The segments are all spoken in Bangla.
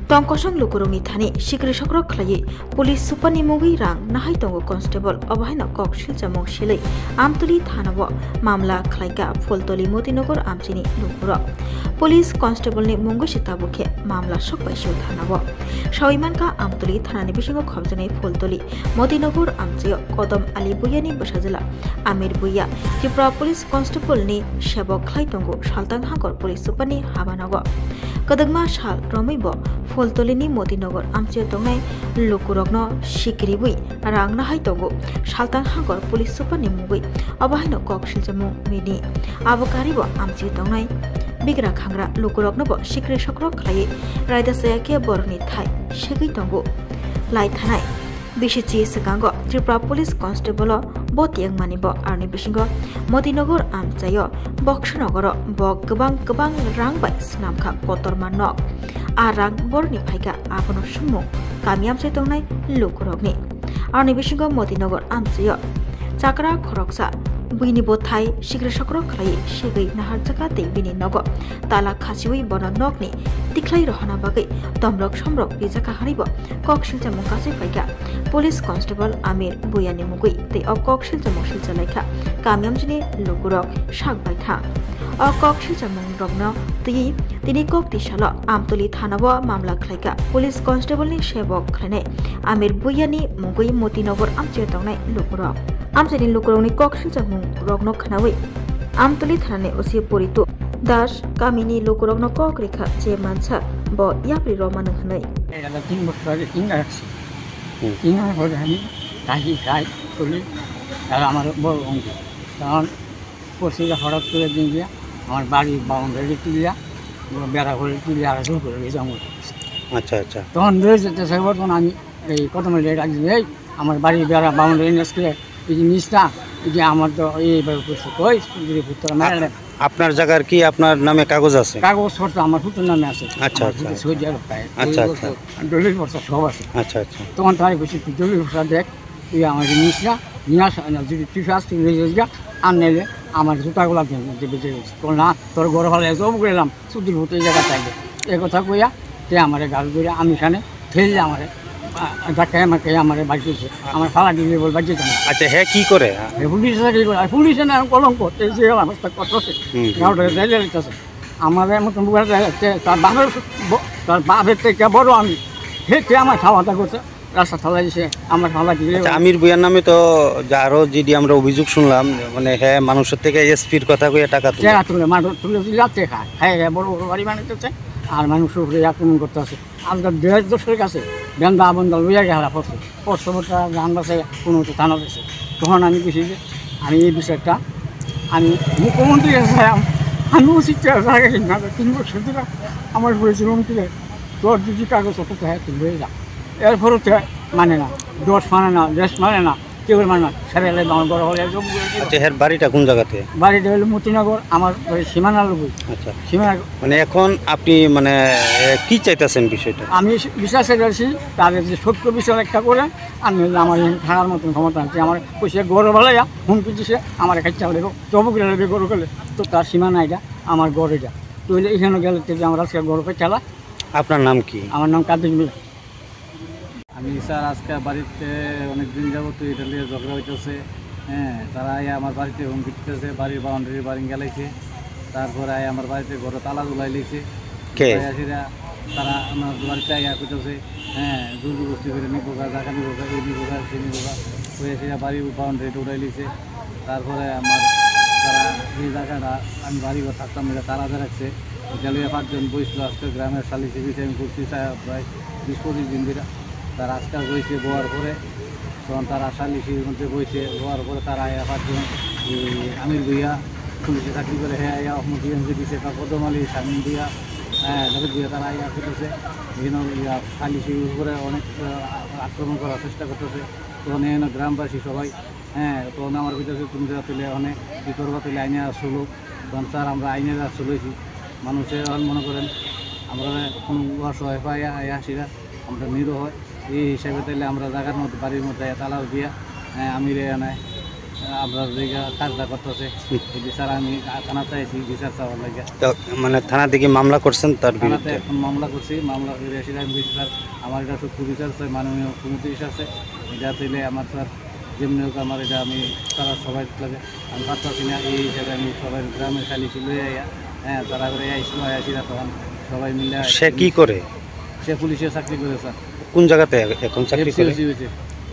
Tongkosong lukurungni thani sikri sokrok khlai police supani mugi rang nahai tongo constable obhaina kok silchamong silai amtuli thanabo mamla khlaiga Pholtoli Motinagar amchini lukuro police constable ni mungu sitabukhe mamla sokbai siu thanabo Shaimanka amtuli thanani bisingo khobjane Pholtoli Motinagar amchiyo Kodam Ali Buyani basajala Amir Buya Tripura police constable ni sebok khlai tongo saltang hangor police supani habanago Kadagma sal romibo Pholtolini Motinagar amche tongnai lukurokno sikribui rangna hai tongo saltang hangor police supani mugui abahaino kok siljamu mini abokaribo amche tongnai bigra khangra lukurokno bo sikri sokrok khlai raida sayake borni thai segui tongo lai thanai Bishichi Sagango, Tripura Police Constable, Botiang Manibo, Arni Bishingo, Motinagar Amchayo, Bokshanogoro, Bog Gabang Rang by Snamka Kotormanok, Arang Borni Paika, Abono Shumo, Kamiam Setonai, Lukurogni, Arni Bishingo, Motinagar Amchayo, Chakra Koroksa, Bini Botai, Shigre Shokrokrai, Shigri Naharjaka, Bini Nogo, Tala Kasiwi Bono Nogni, Tiklai Rohana Bagi, Domrok Shomrok, Bizaka Haribo, Kokshilta Mukasi Paika, Police Constable Amir Buyani Mugui, the Okokshilta Moshilta Leka, Kamiamjini, Lukurok, Shag by Tang. Or Kokshilta Mungrogno, the Tinikok Tishalo, Amtuli Thanabo, Mamla Kleka, Police Constable ni Shebok Klene, Amir Buyani, Mugui, Motinagar Amchetonai, Lukurok. Amchini Lukuroni Kokshilta Mungrogno Kanawi, Amtuli Thane Osi Purito, Dash, Kamini Lukurogno Kokrika, Che Mansa, Bo Yapri Roman Hanai. The thing was very ingax. Inga for Hani, Tahi Kai, Puli, Alamar Bolongi. Down, Posi the Horror to the India, our body bound ready to Lia, Bera Holia, Acha. Don't visit the Savot on a cotton late as our body Bera bound in the square. Nista, Yamato, Kois, Maryland. আপনার জায়গার কি আপনার নামে কাগজ আছে কাগজ সরটা আমার পুত্র নামে আছে আচ্ছা সৌদি আরব পায় আচ্ছা দলিল পত্র সব আছে আচ্ছা তখন তাই বসে দলিল পত্র দেখ তুই আমার জিনিস না নিয়ে আসা যদি তুই আসতে রেজা আনলে আমার জুতাগুলো দেবে তোর না তোর ঘর ভালো সব গেলাম সুদির হতে জায়গা চাইলে এই কথা কইয়া তে আমার গাল করে আমি এখানে ফেললে আমার ধাক্কায় আমাকে আমার বাড়ি করছে আমার ফালা দিলে বল বাড়ি যেতাম আচ্ছা হ্যাঁ কি করে পুলিশে না কলঙ্ক যে অবস্থা করতেছে আমাদের মতন তার বাপের থেকে বড় আমি হেঁটে আমার খাওয়া দাওয়া করছে রাস্তা থালা দিয়েছে আমার ফালা দিলে আমির বুয়ার নামে তো আরো যদি আমরা অভিযোগ শুনলাম মানে হ্যাঁ মানুষের থেকে এসপির কথা কইয়া টাকা তুলে মানুষ তুলে দিলে খায় হ্যাঁ বড় বড় বাড়ি বানাইতেছে আর মানুষের উপরে আক্রমণ করতে আছে আজকাল ১,৫০০ কাছে বেন্দা বন্দা লইয়া গেলা পড়ছে পড়ছে গান বাসায় কোনো মতো থানা দিয়েছে তখন আমি বুঝি যে আমি এই বিষয়টা আমি মুখ্যমন্ত্রী আমি উচিত ৩ বছর ধরে আমার বলেছিল তোর যদি কাগজ অত হ্যাঁ তুই লয়ে যা এরপরও মানে না দোষ মানে না দেশ মানে না কেউ মানে না ছেড়ে আমার বড় হলে বাড়িটা কোন জায়গাতে বাড়িটা হলো মতিনগর আমার সীমানা লোক আচ্ছা সীমানা মানে এখন আপনি মানে কি চাইতেছেন বিষয়টা আমি বিশ্বাস করছি তাদের যে সত্য বিষয় একটা করে আমি আমার থাকার মতন ক্ষমতা আছে আমার পয়সা গরু ভালাইয়া হুমকি দিছে আমার কাছে চাল দেবো চবুক লাগবে গরু গেলে তো তার সীমানা এটা আমার গড় এটা তো এখানে গেলে আমরা আজকে গরুকে চালা আপনার নাম কি আমার নাম কাদির মিয়া আমি স্যার আজকে বাড়িতে অনেক দিন যাবত এটা নিয়ে ঝগড়া হইতেছে হ্যাঁ তারা আমার বাড়িতে হুমকি দিতেছে বাড়ির বাউন্ডারি বাড়ি গেলাইছে তারপরে আমার বাড়িতে ঘরে তালা ঝুলাই লিখছে তারা আমার বাড়িতে করতেছে হ্যাঁ দুর্গ গোষ্ঠী করে নিবোগা জায়গা নিবোগা এই নিবোগা সে নিবোগা হয়েছে বাড়ির বাউন্ডারিটা উঠাই লিখছে তারপরে আমার তারা এই জায়গাটা আমি বাড়িঘর থাকতাম তারা রাখছে গেলিয়া ৫ জন বইছিল আজকে গ্রামের সালিশি বিষয়ে আমি করছি প্রায় ২০-২৫ দিন ধরে তারা আজকাল বইছে বোয়ার পরে তখন তারা সালিশির মধ্যে বইছে বোয়ার পরে তারা ৫ জন আমির ভুইয়া পুলিশে চাকরি করে হ্যাঁ মুখ্যমন্ত্রী দিচ্ছে বা কদম আলী শামীম ভুইয়া হ্যাঁ দাবিদ ভুইয়া তারা করতেছে বিভিন্ন সালিশির উপরে অনেক আক্রমণ করার চেষ্টা করতেছে তখন এখানে গ্রামবাসী সবাই হ্যাঁ তখন আমার ভিতরে তুমি তুলে অনেক কী করবা তুলে আইনে আসলো তখন স্যার আমরা আইনে চলেছি মানুষের মনে করেন আমরা কোনো অসহায় পাই আসিরা আমরা নিরো হয় এই হিসাবে তাইলে আমরা জায়গার মধ্যে বাড়ির মধ্যে তালাও দিয়া আমিরে আনায় আমরা জায়গা কাজটা করতেছে এই বিচার আমি থানাতে আইছি বিচার চাওয়ার লাগে। তো মানে থানা থেকে মামলা করছেন তার থানাতে বিরুদ্ধে? এখন মামলা করছি, মামলা করে এসে আমি বলছি স্যার আমার এটা সত্য বিচার চাই, মাননীয় মুখ্যমন্ত্রী আছে এটা দিলে আমার স্যার যেমনি হোক আমার এটা আমি তারা সবাই লাগে আমি পারতাছি না, এই হিসাবে আমি সবাই গ্রামের সালিশি লয়ে আইয়া হ্যাঁ তারা করে আইসি না তখন সবাই মিলে। সে কি করে? সে পুলিশে চাকরি করে স্যার। কোন জায়গাতে এখন চাকরি করে? এফসিউসি হয়েছে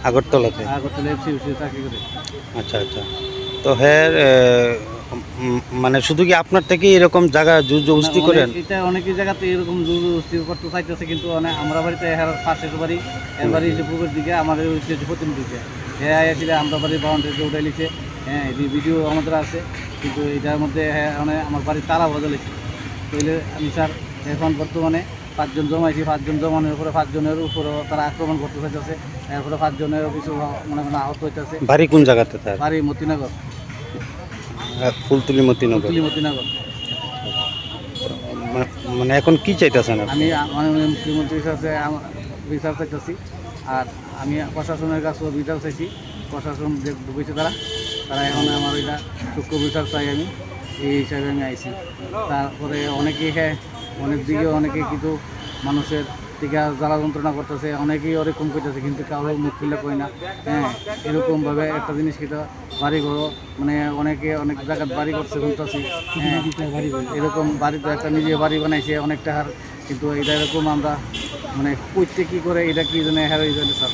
আগরতলাতে। আগরতলা এফসিউসি চাকরি করে। আচ্ছা আচ্ছা। তো হ্যাঁ মানে শুধু কি আপনার থেকে এরকম জায়গা জবরদস্তি করেন? এটা অনেকের জায়গাতে এরকম জবরদস্তি করতে চাইতেছে, কিন্তু আমরা বাড়িতে পাশের বাড়ি এর বাড়ি যে পূর্বের দিকে আমাদের হচ্ছে পশ্চিম দিকে হ্যাঁ আসলে আমরা বাড়ির বাউন্ডারিতে উঠে লিখছে হ্যাঁ এই ভিডিও আমাদের আছে, কিন্তু এটার মধ্যে হ্যাঁ আমার বাড়ির তালা বদলেছে। তাইলে আমি স্যার এখন বর্তমানে 5 জন জমাইছি, 5 জন জমানোর উপরে 5 জনের উপরেও তারা আক্রমণ করতে চাইতেছে, এরপরে 5 জনেরও কিছু মনে করেন আহত হইতেছে। বাড়ি কোন জায়গাতে তার? বাড়ি মতিনগর। ফুলতুলি মতিনগর। মতিনগর। মানে এখন কি চাইতেছেন? আমি মাননীয় মুখ্যমন্ত্রীর কাছে বিচার চাইতেছি, আর আমি প্রশাসনের কাছেও বিচার চাইছি। প্রশাসন যে ঢুকেছে তারা এখন আমার ওইটা সূক্ষ্ম বিচার চাই আমি, এই হিসাবে আমি আইছি। তারপরে অনেকেই অনেক দিকে অনেকে কিন্তু মানুষের থেকে জ্বালা যন্ত্রণা করতেছে, অনেকেই ওরকম করতেছে, কিন্তু কারো মুখ খুলে কই না। হ্যাঁ এরকমভাবে একটা জিনিস কিন্তু বাড়ি ঘর মানে অনেকে অনেক জায়গায় বাড়ি করছে শুনতেছি। হ্যাঁ এরকম বাড়িতে একটা নিজে বাড়ি বানাইছে অনেক টাকার, কিন্তু এটা এরকম আমরা মানে করতে কী করে এটা কি জন্য হ্যাঁ স্যার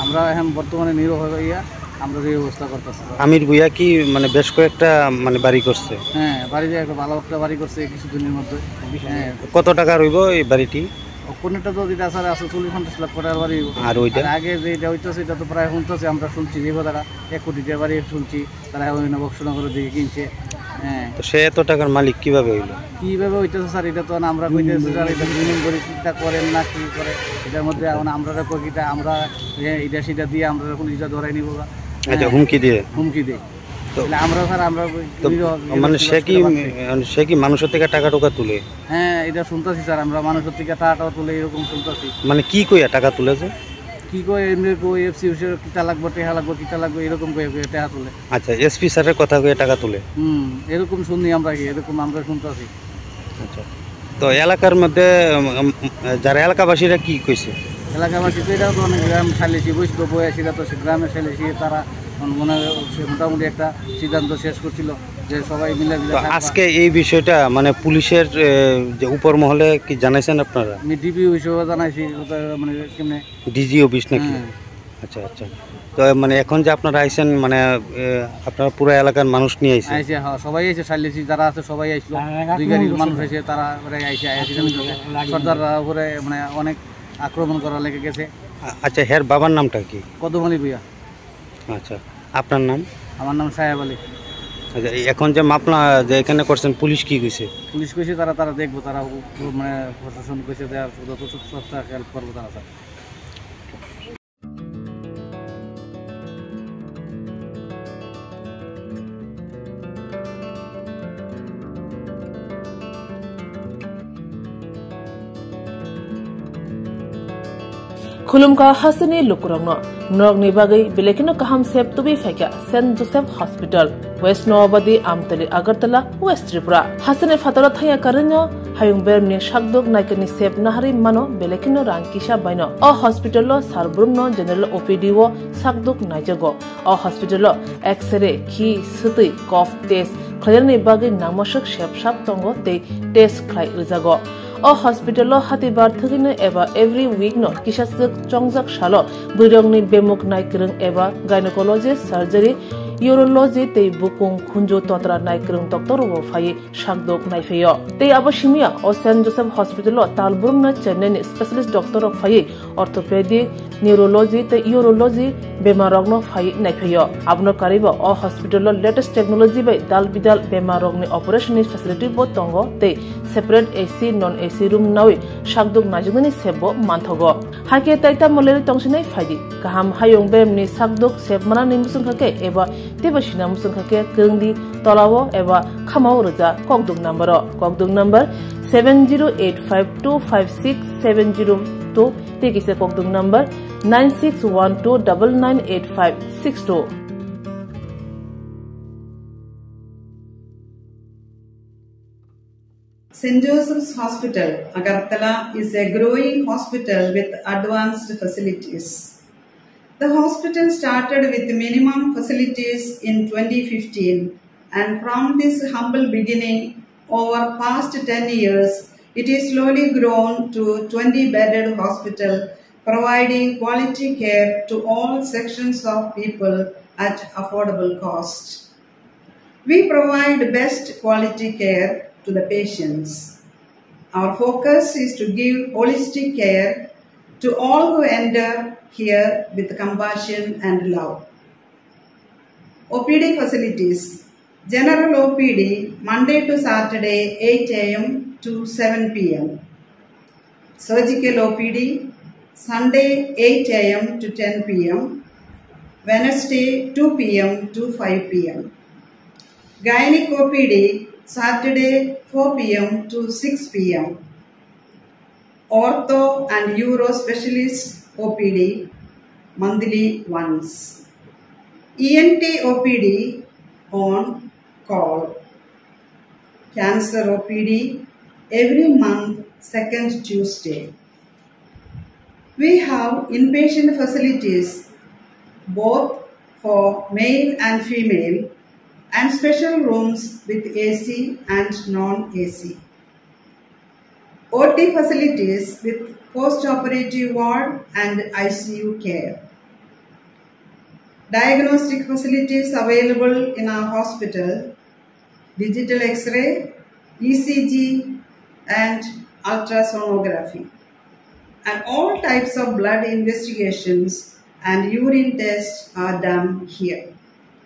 আমরা এখন বর্তমানে নিরহ হইয়া আমরা এই অবস্থা করতেছি। আমির ভুইয়া কি মানে বেশ কয়েকটা মানে বাড়ি করছে? হ্যাঁ বাড়িতে একটা ভালো একটা বাড়ি করছে কিছুদিনের মধ্যে। হ্যাঁ কত টাকা রইব এই বাড়িটি? কোনটা তো যেটা স্যার আছে 40-50 লাখ টাকার বাড়ি। আর ওইটা আগে যেটা হইতেছে এটা তো প্রায় শুনতেছে, আমরা শুনছি যে তারা 1 কোটি টাকা বাড়ি শুনছি তারা বক্সনগরের দিকে কিনছে। হ্যাঁ তো সে এত টাকার মালিক কিভাবে হইলো? কীভাবে হইতেছে স্যার এটা তো আমরা কইতেছি স্যার, এটা মিনিং করে চিন্তা করেন না কী করে এটার মধ্যে এখন আমরা কইটা আমরা এটা সেটা দিয়ে আমরা পুলিশটা ধরাই নিব। আচ্ছা হুমকি দিয়ে? হুমকি দিই আমরা স্যার আমরা মানে সে কি মানুষের থেকে টাকা টোকা তুলে? হ্যাঁ এটা শুনতেছি স্যার, আমরা মানুষের থেকে টাকাটাও তুলে এরকম শুনতেছি। মানে কি কইয়া টাকা তুলেছে? কি কই এমনি কই এফসিউসি কিটা লাগবে টেহা লাগবে কিটা লাগবে এরকম কই টাকা তুলে। আচ্ছা এসপি স্যারের কথা কয়ে টাকা তুলে? এরকম শুনি আমরা, কি এরকম আমরা শুনতেছি। আচ্ছা তো এলাকার মধ্যে যারা এলাকাবাসীরা কি কইছে? এলাকাবাসী তো এটাও তো অনেক গ্রাম সালিশি বৈষ্ণ বয়াসীরা তো গ্রামে সালিশি তারা মনে মোটামুটি একটা সিদ্ধান্ত শেষ করছিল যে সবাই মিলে আজকে এই বিষয়টা মানে পুলিশের যে উপর মহলে কি জানাইছেন আপনারা? আমি ডিবি হিসেবে জানাইছি, মানে কেমনে ডিজি অফিস নাকি? আচ্ছা আচ্ছা। তো মানে এখন যে আপনারা আইছেন মানে আপনারা পুরো এলাকার মানুষ নিয়ে আইছেন? আইছে হ্যাঁ সবাই আইছে, সালিশি যারা আছে সবাই আইছিল, 2 গাড়ির মানুষ আইছে, তারা আইছে সর্দাররা উপরে মানে অনেক আক্রমণ করা লেগে গেছে। আচ্ছা হের বাবার নামটা কি? কদমআলী ভুইয়া। আচ্ছা আপনার নাম? আমার নাম সাহেব আলী। আচ্ছা এখন যে মামলা যে এখানে করছেন পুলিশ কি কইছে? পুলিশ কইছে তারা দেখবো, তারা মানে প্রশাসন কইছে যে যত সস্তা হেল্প করবো তারা স্যার। खुलुमका हसनी लुकुरंग नरगनि बागै बेलेखिनो काहाम सेब तुबि फाइका Saint Joseph hospital west Nawabadi Amtali Agartala west Tripura हसने फातरा थाया करनो हायुं बेरनि शाकदोक नायकनि सेब नाहारि मानो बेलेखिनो रांकिसा बायनो अ हॉस्पिटल सारब्रुमनो जनरल ओपीडी वो शाकदोक नायजगो अ हॉस्पिटल एक्सरे खि सुतै कफ टेस्ट खयरनि बागै नामसक सेबसाब तंगो ते टेस्ट खाय रिजागो अ हॉस्पिटल हातिबार थगिनो एबा एवरी वीक नो किसासक चंगजाक सालो बुरंगनि बेमुक नायकरं एबा गायनेकोलॉजिस्ट सर्जरी यूरोलॉजी ते बुकुं खुंजो तंत्रा नायकरं डॉक्टर वो फाये शाकदोक नायफेयो ते आबशिमिया अ सेंट जोसेफ हॉस्पिटल तालबुरमना चेन्नई स्पेशलिस्ट डॉक्टर फाये ऑर्थोपेडिक न्यूरोलॉजी ते यूरोलॉजी बेमारगनो फाये नायफेयो आबनो कारिबो अ हॉस्पिटल लेटेस्ट टेक्नोलॉजी बाय दाल बिदाल बेमारगनि ऑपरेशन फैसिलिटी बो तंगो ते separate AC non AC room नावे शाकदोक नाजुगनि सेबो मानथगो हाके ताइता मलेरि तंगसिनै फायदि गाहाम हायुं बेमनि शाकदोक सेबमाना निमुसुंखाके एबा तेबसिना मुसुंखाके गंगदि तलावो एबा खामाव रजा कगदुक number 7085256702 तेकिसे कगदुक number 9612998562 St. Joseph's Hospital, Agartala, is a growing hospital with advanced facilities. The hospital started with minimum facilities in 2015, and from this humble beginning, over past 10 years, it is slowly grown to 20-bedded hospital, providing quality care to all sections of people at affordable cost. We provide best quality care to the patients. Our focus is to give holistic care to all who enter here with compassion and love. OPD facilities. General OPD, Monday to Saturday, 8 a.m. to 7 p.m. Surgical OPD, Sunday, 8 a.m. to 10 p.m. Wednesday, 2 p.m. to 5 p.m. Gynec OPD, Saturday, 4 p.m. to 6 p.m. Ortho and Uro Specialist OPD, monthly once. ENT OPD on call. Cancer OPD every month, second Tuesday. We have inpatient facilities both for male and female and special rooms with AC and non-AC. OT facilities with post-operative ward and ICU care. Diagnostic facilities available in our hospital, digital X-ray, ECG and ultrasonography. And all types of blood investigations and urine tests are done here.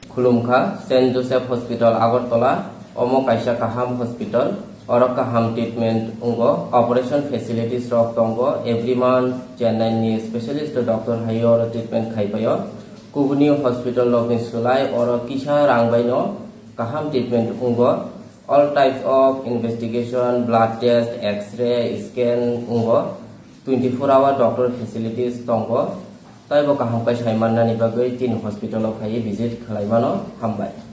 Khulumkha, St. Joseph Hospital, Agartala, Omo Kaisa Kaham Hospital, Oro Kaham Treatment Ungo, Operation Facilities Rock Tongo, every month, Chennai Specialist Doctor Hayor Treatment Khaipayo, Kubuni Hospital Login Sulai, Oro Kisha Rangbaino, Kaham Treatment Ungo, all types of investigation, blood test, X-ray, scan Ungo, 24-hour doctor facilities Tongo, Taibo Kaham Kaisa Manani Bagay, Tin Hospital of Hai visit Kalaimano, Hambai.